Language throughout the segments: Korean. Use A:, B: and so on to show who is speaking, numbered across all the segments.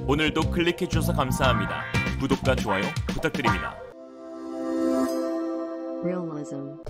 A: 오늘도 클릭해주셔서 감사합니다. 구독과 좋아요 부탁드립니다.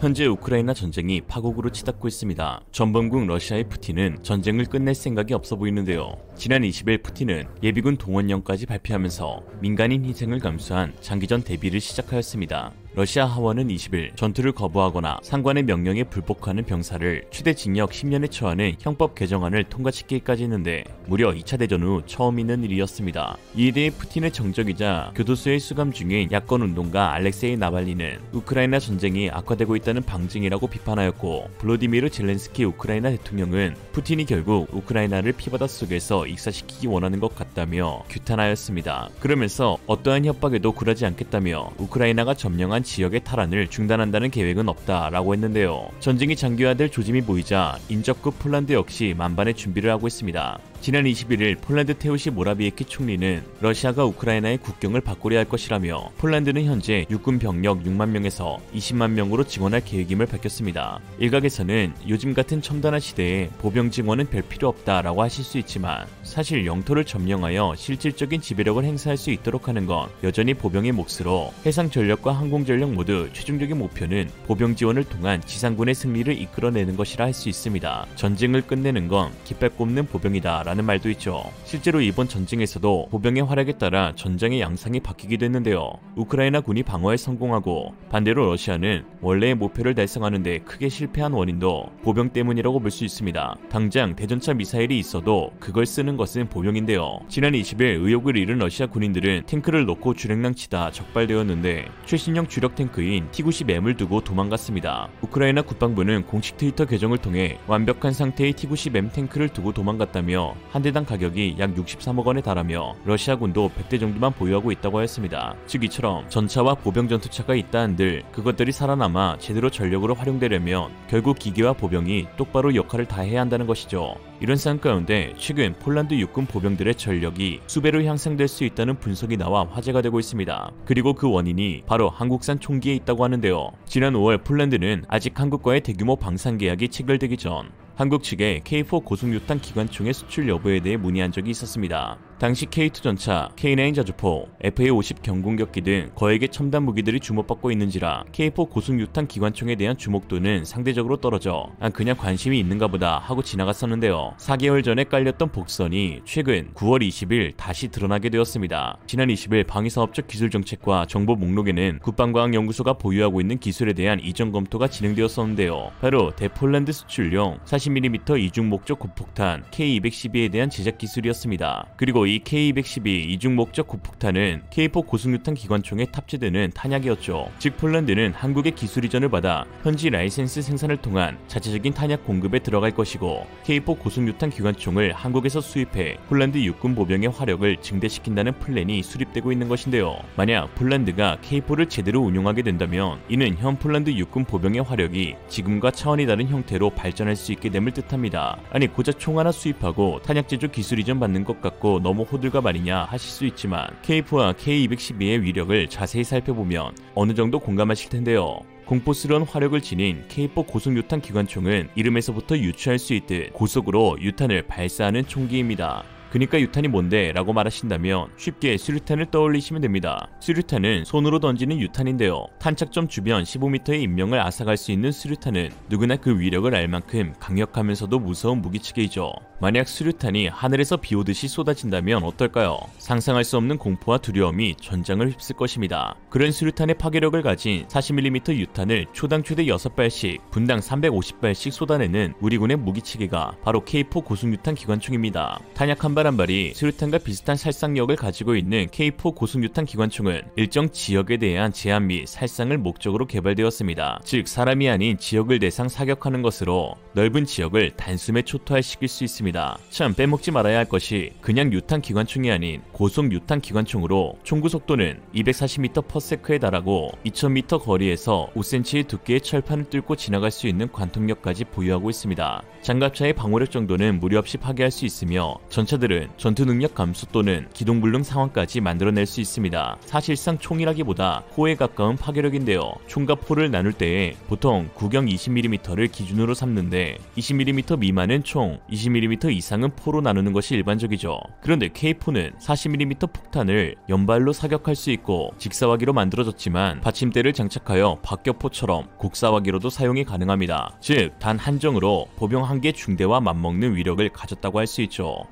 A: 현재 우크라이나 전쟁이 파국으로 치닫고 있습니다. 전범국 러시아의 푸틴은 전쟁을 끝낼 생각이 없어 보이는데요. 지난 20일 푸틴은 예비군 동원령까지 발표하면서 민간인 희생을 감수한 장기전 대비를 시작하였습니다. 러시아 하원은 20일 전투를 거부하거나 상관의 명령에 불복하는 병사를 최대 징역 10년에 처하는 형법 개정안을 통과시키기까지 했는데 무려 2차 대전 후 처음 있는 일이었습니다. 이에 대해 푸틴의 정적이자 교도소에 수감 중인 야권운동가 알렉세이 나발리는 우크라이나 전쟁이 악화되고 있다는 방증이라고 비판하였고, 블로디미르 젤렌스키 우크라이나 대통령은 푸틴이 결국 우크라이나를 피바다 속에서 익사시키기 원하는 것 같다며 규탄하였습니다. 그러면서 어떠한 협박에도 굴하지 않겠다며 우크라이나가 점령한 지역의 탈환을 중단한다는 계획은 없다라고 했는데요. 전쟁이 장기화될 조짐이 보이자 인접국 폴란드 역시 만반의 준비를 하고 있습니다. 지난 21일 폴란드 테오시 모라비에키 총리는 러시아가 우크라이나의 국경을 바꾸려 할 것이라며 폴란드는 현재 육군 병력 6만 명에서 20만 명으로 증원할 계획임을 밝혔습니다. 일각에서는 요즘 같은 첨단화 시대에 보병 증원은 별 필요 없다라고 하실 수 있지만, 사실 영토를 점령하여 실질적인 지배력을 행사할 수 있도록 하는 건 여전히 보병의 몫으로, 해상 전력과 항공 전력 모두 최종적인 목표는 보병 지원을 통한 지상군의 승리를 이끌어내는 것이라 할 수 있습니다. 전쟁을 끝내는 건 깃발 꼽는 보병이다 라는 말도 있죠. 실제로 이번 전쟁에서도 보병의 활약에 따라 전장의 양상이 바뀌기도 했는데요. 우크라이나 군이 방어에 성공하고 반대로 러시아는 원래의 목표를 달성하는 데 크게 실패한 원인도 보병 때문이라고 볼 수 있습니다. 당장 대전차 미사일이 있어도 그걸 쓰는 것은 보병인데요. 지난 20일 의욕을 잃은 러시아 군인들은 탱크를 놓고 주랭랑 치다 적발되었는데 최신형 주력 탱크인 T-90M을 두고 도망갔습니다. 우크라이나 국방부는 공식 트위터 계정을 통해 완벽한 상태의 T-90M 탱크를 두고 도망갔다며 한 대당 가격이 약 63억 원에 달하며 러시아군도 100대 정도만 보유하고 있다고 하였습니다. 즉 이처럼 전차와 보병 전투차가 있다 한들 그것들이 살아남아 제대로 전력으로 활용되려면 결국 기계와 보병이 똑바로 역할을 다 해야 한다는 것이죠. 이런 상황 가운데 최근 폴란드 육군 보병들의 전력이 수배로 향상될 수 있다는 분석이 나와 화제가 되고 있습니다. 그리고 그 원인이 바로 한국산 총기에 있다고 하는데요. 지난 5월 폴란드는 아직 한국과의 대규모 방산 계약이 체결되기 전 한국 측에 K4 고속유탄 기관총의 수출 여부에 대해 문의한 적이 있었습니다. 당시 K2 전차, K9 자주포, FA-50 경공격기 등 거액의 첨단 무기들이 주목받고 있는지라 K4 고속유탄 기관총에 대한 주목도는 상대적으로 떨어져 그냥 관심이 있는가 보다 하고 지나갔었는데요. 4개월 전에 깔렸던 복선이 최근 9월 20일 다시 드러나게 되었습니다. 지난 20일 방위사업적 기술정책과 정보 목록에는 국방과학연구소가 보유하고 있는 기술에 대한 이전 검토가 진행되었었는데요. 바로 대폴란드 수출용 40mm 이중 목적 고폭탄 K212에 대한 제작 기술이었습니다. 그리고 이 K212 이중 목적 고폭탄은 K4 고속유탄 기관총에 탑재되는 탄약이었죠. 즉 폴란드는 한국의 기술 이전을 받아 현지 라이센스 생산을 통한 자체적인 탄약 공급에 들어갈 것이고, K4 고속유탄 기관총을 한국에서 수입해 폴란드 육군 보병의 화력을 증대시킨다는 플랜이 수립되고 있는 것인데요. 만약 폴란드가 K4를 제대로 운용하게 된다면 이는 현 폴란드 육군 보병의 화력이 지금과 차원이 다른 형태로 발전할 수 있게 됨을 뜻합니다. 아니 고작 총 하나 수입하고 탄약 제조 기술 이전 받는 것 같고 너무 호들갑 아니냐 하실 수 있지만 K4와 K212의 위력을 자세히 살펴보면 어느 정도 공감하실 텐데요. 공포스러운 화력을 지닌 K4 고속유탄 기관총은 이름에서부터 유추할 수 있듯 고속으로 유탄을 발사하는 총기입니다. 그니까 유탄이 뭔데? 라고 말하신다면 쉽게 수류탄을 떠올리시면 됩니다. 수류탄은 손으로 던지는 유탄인데요. 탄착점 주변 15m의 인명을 앗아갈 수 있는 수류탄은 누구나 그 위력을 알 만큼 강력하면서도 무서운 무기체계이죠. 만약 수류탄이 하늘에서 비오듯이 쏟아진다면 어떨까요? 상상할 수 없는 공포와 두려움이 전장을 휩쓸 것입니다. 그런 수류탄의 파괴력을 가진 40mm 유탄을 초당 최대 6발씩 분당 350발씩 쏟아내는 우리 군의 무기체계가 바로 K4 고속유탄 기관총입니다. 탄약 한 발 한 발이 수류탄과 비슷한 살상력을 가지고 있는 K4 고속유탄 기관총은 일정 지역에 대한 제한 및 살상을 목적으로 개발되었습니다. 즉 사람이 아닌 지역을 대상 사격하는 것으로 넓은 지역을 단숨에 초토화시킬 수 있습니다. 참 빼먹지 말아야 할 것이 그냥 유탄 기관총이 아닌 고속 유탄 기관총으로 총구 속도는 240m/s에 달하고 2000m 거리에서 5cm의 두께의 철판을 뚫고 지나갈 수 있는 관통력까지 보유하고 있습니다. 장갑차의 방호력 정도는 무리 없이 파괴할 수 있으며 전차들은 총들은 전투 능력 감소 또는 기동불능 상황까지 만들어낼 수 있습니다. 사실상 총이라기보다 포에 가까운 파괴력인데요. 총과 포를 나눌 때에 보통 구경 20mm를 기준으로 삼는데 20mm 미만은 총, 20mm 이상은 포로 나누는 것이 일반적이죠. 그런데 K4는 40mm 폭탄을 연발로 사격할 수 있고 직사화기로 만들어졌지만 받침대를 장착하여 박격포처럼 곡사화기로도 사용이 가능합니다. 즉 단 한정으로 보병 한 개 중대와 맞먹는 위력을 가졌다고 할 수 있죠.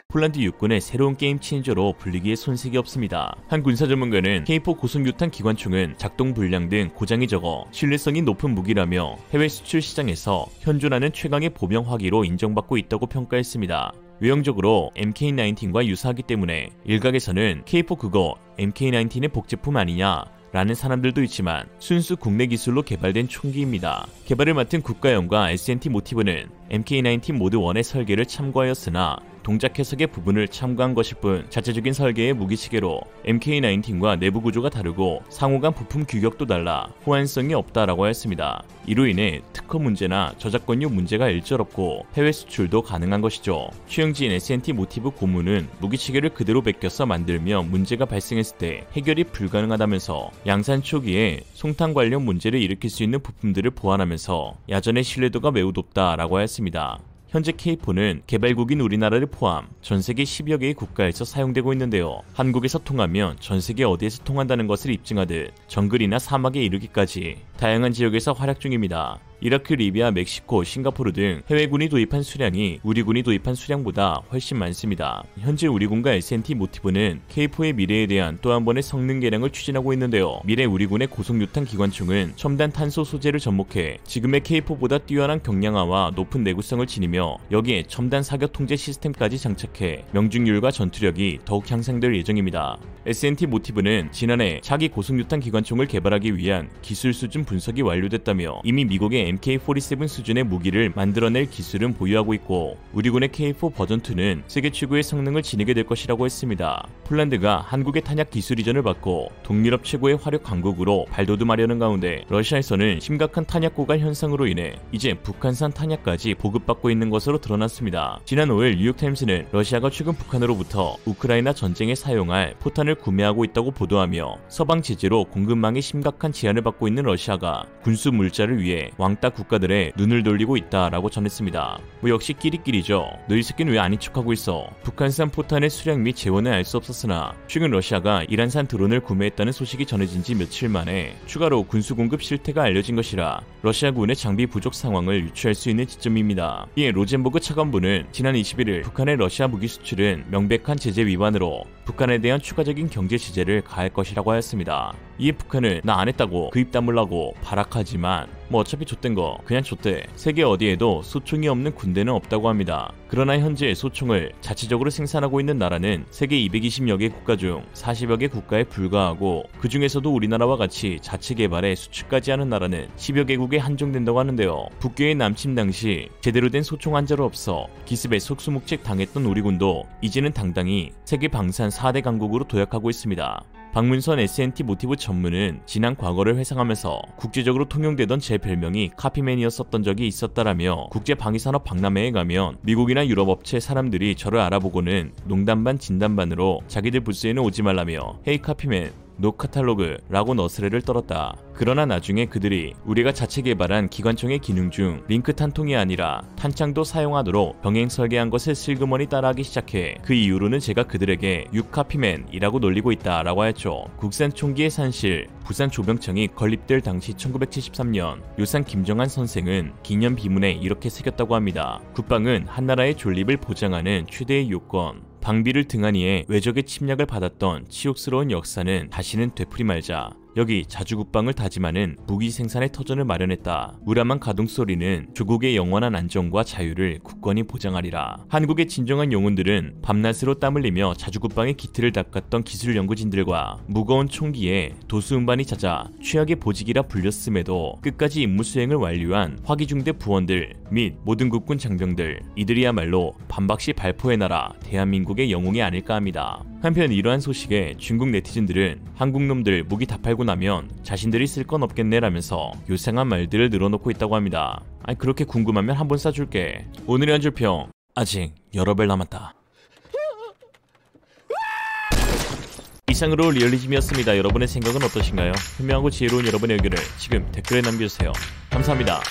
A: 폴란드 육군의 새로운 게임 체인저로 불리기에 손색이 없습니다. 한 군사 전문가는 K4 고속유탄 기관총은 작동 불량 등 고장이 적어 신뢰성이 높은 무기라며 해외 수출 시장에서 현존하는 최강의 보병 화기로 인정받고 있다고 평가했습니다. 외형적으로 MK19과 유사하기 때문에 일각에서는 K4 그거 MK19의 복제품 아니냐 라는 사람들도 있지만 순수 국내 기술로 개발된 총기입니다. 개발을 맡은 국가연과 S&T 모티브는 MK19 모드 1의 설계를 참고하였으나 동작 해석의 부분을 참고한 것일 뿐 자체적인 설계의 무기체계로 MK19과 내부 구조가 다르고 상호간 부품 규격도 달라 호환성이 없다라고 했습니다. 이로 인해 특허 문제나 저작권료 문제가 일절없고 해외 수출도 가능한 것이죠. 최영진 S&T 모티브 고문은 무기체계를 그대로 베껴서 만들며 문제가 발생했을 때 해결이 불가능하다면서 양산 초기에 송탄 관련 문제를 일으킬 수 있는 부품들을 보완하면서 야전의 신뢰도가 매우 높다라고 했습니다. 현재 K4는 개발국인 우리나라를 포함 전세계 10여 개의 국가에서 사용되고 있는데요. 한국에서 통하면 전세계 어디에서 통한다는 것을 입증하듯 정글이나 사막에 이르기까지 다양한 지역에서 활약 중입니다. 이라크, 리비아, 멕시코, 싱가포르 등 해외군이 도입한 수량이 우리 군이 도입한 수량보다 훨씬 많습니다. 현재 우리 군과 S&T 모티브는 K4의 미래에 대한 또 한 번의 성능 개량을 추진하고 있는데요. 미래 우리 군의 고속유탄 기관총은 첨단 탄소 소재를 접목해 지금의 K4보다 뛰어난 경량화와 높은 내구성을 지니며 여기에 첨단 사격 통제 시스템까지 장착해 명중률과 전투력이 더욱 향상될 예정입니다. S&T 모티브는 지난해 차기 고속유탄 기관총을 개발하기 위한 기술 수준 분석이 완료됐다며 이미 미국의 MK47 수준의 무기를 만들어낼 기술은 보유하고 있고 우리 군의 K4 버전2는 세계 최고의 성능을 지니게 될 것이라고 했습니다. 폴란드가 한국의 탄약 기술 이전을 받고 동유럽 최고의 화력 강국으로 발돋움하려는 가운데 러시아에서는 심각한 탄약 고갈 현상으로 인해 이제 북한산 탄약까지 보급받고 있는 것으로 드러났습니다. 지난 5일 뉴욕타임스는 러시아가 최근 북한으로부터 우크라이나 전쟁에 사용할 포탄을 구매하고 있다고 보도하며 서방 제재로 공급망에 심각한 제한을 받고 있는 러시아가 군수 물자를 위해 왕따 국가들의 눈을 돌리고 있다라고 전했습니다. 뭐 역시 끼리끼리죠. 너희 새끼는 왜 아닌 척하고 있어. 북한산 포탄의 수량 및 재원은 알 수 없었으나 최근 러시아가 이란산 드론을 구매했다는 소식이 전해진 지 며칠 만에 추가로 군수 공급 실태가 알려진 것이라 러시아군의 장비 부족 상황을 유추할 수 있는 지점입니다. 이에 로젠버그 차관보는 지난 21일 북한의 러시아 무기 수출은 명백한 제재 위반으로 북한에 대한 추가적인 경제 제재를 가할 것이라고 하였습니다. 이에 북한은 나 안 했다고 그 입 다물라고 발악하지만 뭐 어차피 좆된 거 그냥 좆대. 세계 어디에도 소총이 없는 군대는 없다고 합니다. 그러나 현재 소총을 자체적으로 생산하고 있는 나라는 세계 220여 개 국가 중 40여 개 국가에 불과하고 그 중에서도 우리나라와 같이 자체 개발에 수출까지 하는 나라는 10여 개국에 한정된다고 하는데요. 북괴의 남침 당시 제대로 된 소총 한 자루 없어 기습에 속수무책 당했던 우리 군도 이제는 당당히 세계 방산 4대 강국으로 도약하고 있습니다. 박문선 S&T 모티브 전문은 지난 과거를 회상하면서 국제적으로 통용되던 제 별명이 카피맨이었었던 적이 있었다라며 국제방위산업 박람회에 가면 미국이나 유럽 업체 사람들이 저를 알아보고는 농담 반 진담 반으로 자기들 부스에는 오지 말라며 헤이 카피맨 노 카탈로그 라고 너스레를 떨었다. 그러나 나중에 그들이 우리가 자체 개발한 기관총의 기능 중 링크 탄통이 아니라 탄창도 사용하도록 병행 설계한 것을 슬그머니 따라하기 시작해 그 이후로는 제가 그들에게 육카피맨이라고 놀리고 있다 라고 하였죠. 국산 총기의 산실 부산 조병청이 건립될 당시 1973년 요산 김정한 선생은 기념 비문에 이렇게 새겼다고 합니다. 국방은 한나라의 존립을 보장하는 최대의 요건. 방비를 등한히해 외적의 침략을 받았던 치욕스러운 역사는 다시는 되풀이 말자. 여기 자주국방을 다짐하는 무기 생산의 터전을 마련했다. 우람한 가동소리는 조국의 영원한 안정과 자유를 굳건히 보장하리라. 한국의 진정한 영웅들은 밤낮으로 땀 흘리며 자주국방의 기틀을 닦았던 기술 연구진들과 무거운 총기에 도수음반이 잦아 최악의 보직이라 불렸음에도 끝까지 임무 수행을 완료한 화기중대 부원들 및 모든 국군 장병들, 이들이야말로 반박시 발포의 나라 대한민국의 영웅이 아닐까 합니다. 한편 이러한 소식에 중국 네티즌들은 한국 놈들 무기 다 팔고 나면 자신들이 쓸 건 없겠네 라면서 요상한 말들을 늘어놓고 있다고 합니다. 아니 그렇게 궁금하면 한번 쏴줄게. 오늘의 한 줄 평, 아직 여러 벨 남았다. 이상으로 리얼리즘이었습니다. 여러분의 생각은 어떠신가요? 현명하고 지혜로운 여러분의 의견을 지금 댓글에 남겨주세요. 감사합니다.